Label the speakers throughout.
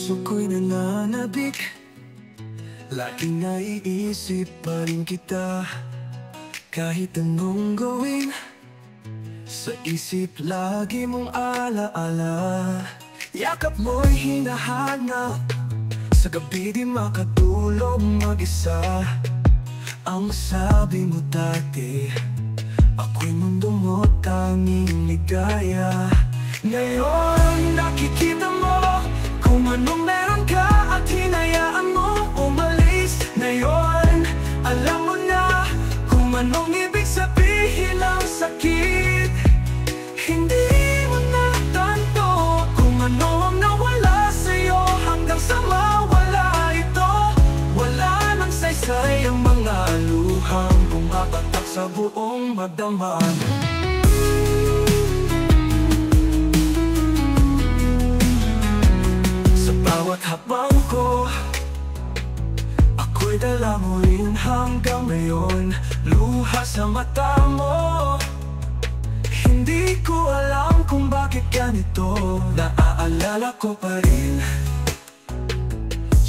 Speaker 1: puso ko'y nananabik, laging naiisip pa rin kita. Kahit anong gawin, sa isip lagi mong alaala. Yakap mo'y hinahanap, sa gabi di makatulog mag-isa. Ang sabi mo dati, ako'y mundo mo tanging ligaya. Ngayon nakikita mo kung anong meron ka at hinayaan mo umalis. Ngayon alam mo na kung anong ibig sabihin ang sakit. Hindi mo na tanto kung ano ang nawala sa'yo hanggang sa mawala ito. Wala nang saysay ang mga luhang bumabatak sa buong magdamag. Bawat habang ko, ako'y dala mo rin hanggang ngayon. Luha sa mata mo, hindi ko alam kung bakit ganito. Naaalala ko pa rin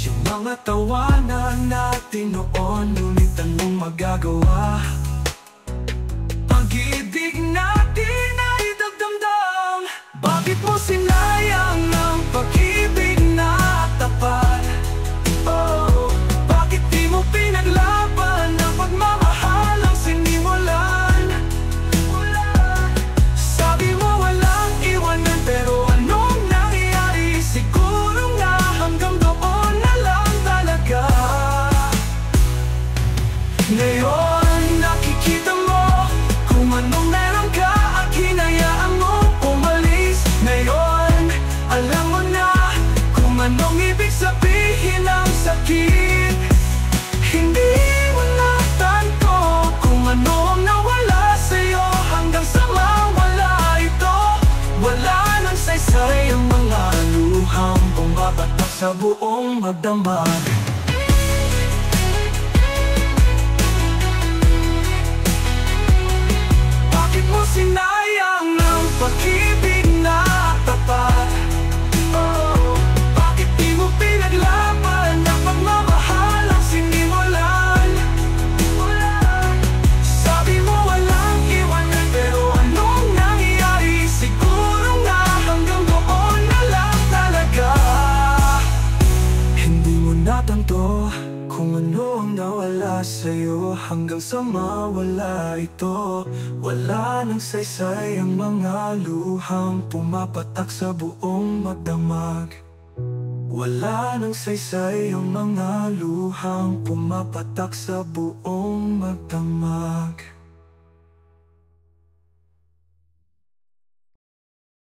Speaker 1: yung mga tawanan natin noon, ngunit anong magagawa? Pag-ibig natin ay dagdamdam. Bakit mo sinayang ang pag-ibig na tapat? Oh, bakit di mo pinaglaban ang pagmamahalang sinimulan? Sabi mo walang iwanan, pero anong nangyari? Siguro nga hanggang doon na lang talaga. Ngayon nakikita mo kung anong meron ka at hinayaan mo umalis. Ngayon alam mo na kung anong ibig sabihin ang sakit. Hindi mo na tanto kung ano ang nawala sa'yo hanggang sa mawala ito. Wala nang saysay ang mga luhang bumabatak sa buong magdamag. Bakit mo sinayang ang pag-ibig na tapat? Oh, bakit di mo pinaglaban ang pagmamahalang sinimulan? Sabi mo walang iwanan, pero anong nangyari? Siguro nga hanggang doon na lang talaga. Hindi mo natanto kung ano ang nawala sa'yo hanggang sa mawala ito. Wala nang saysay ang mga luhang pumapatak sa buong magdamag. Wala nang saysay ang mga luhang pumapatak sa buong magdamag.